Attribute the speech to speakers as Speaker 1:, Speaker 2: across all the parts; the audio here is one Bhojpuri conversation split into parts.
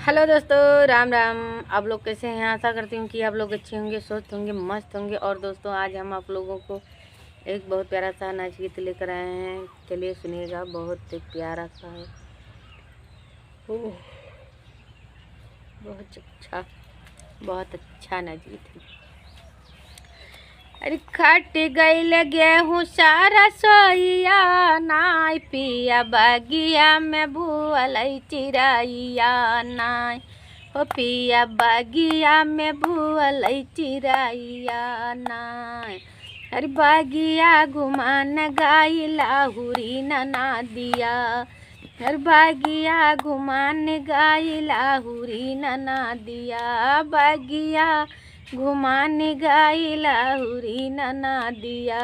Speaker 1: हेलो दोस्तों, राम राम। आप लोग कैसे हैं? आशा करती हूँ कि आप लोग अच्छे होंगे, स्वस्थ होंगे, मस्त होंगे। और दोस्तों, आज हम आप लोगों को एक बहुत प्यारा सा नाच गीत लेकर आए हैं। चलिए सुनिएगा, बहुत प्यारा सा है। ओह, बहुत अच्छा नाच गीत है। अरे खट गईल गेहूँ सारा सोइया, नाय पिया बगिया में भूअल चिड़ैया नाय। ओ पिया बगिया में भूअल चिड़ैया नाय। अरे बगिया घुमान गाइला हुरी नना दिया। अरे बगिया घुमान गाइला हुरी नना दिया। बगिया घुमान गाइला हुरी नना दिया।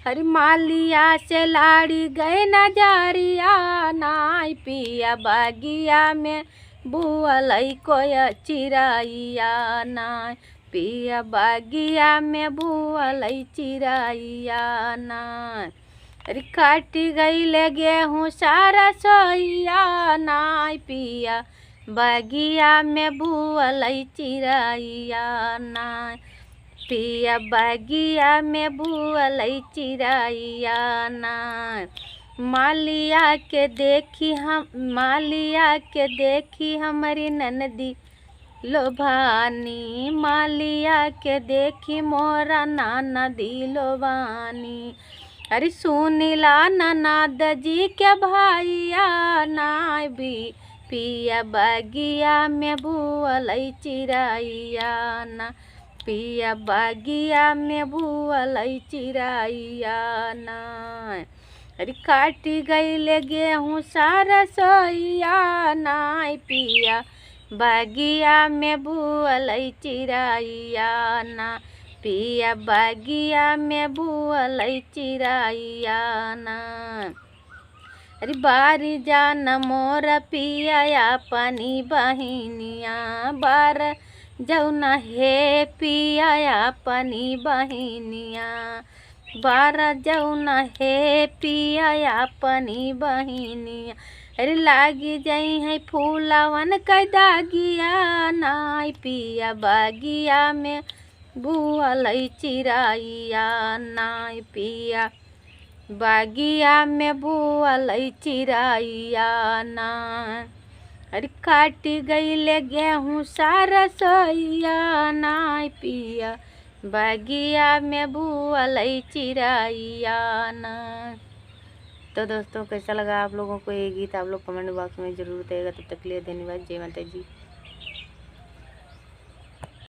Speaker 1: हरी मालिया से लाड़ी गए नजरिया, नाय पिया बगिया में बुअल कोय चिड़ैया नाय। पिया बगिया में बुअल चिड़ैया नाय। अरे काट गईल गेहूँ सारा सोइया, नाय पिया बगिया में भूअल चिड़ैया नाय। पिया बगिया में भूअल चिड़ैया नाय। मालिया के देखी हमारी ननदी लोभानी। मालिया के देखी मोरा नाना दी लोभानी। अरे सुनीला ननद जी के भाइया, नाय भी पिया बगिया में भूअल चिड़ैया ना। पिया बगिया में भूअल चिड़ैया ना। अरे काट गईल गेहूँ सारा सोइया, नाय पिया बगिया में भूअल चिड़ैया ना। पिया बगिया में भूअल चिड़ैया ना। अरे बारी जान मोर पिया पानी बहिनिया, बार जौना हे पिया पानी बहिनिया। बार जौना हे पिया पानी बहिनिया। अरे लागी जाई है फूलवन का दागिया, नाय पिया बगिया में भूअल चिड़ैया नाय। पिया बगिया में भूअल चिड़ैया नाय। अरे काट गईल गेहूँ सारा सोइया, नाय पिया बगिया में भूअल चिड़ैया नाय। तो दोस्तों, कैसा लगा आप लोगों को ये गीत? आप लोग कमेंट बॉक्स में ज़रूर बताइएगा। तब तक के लिए धन्यवाद। जय माता जी।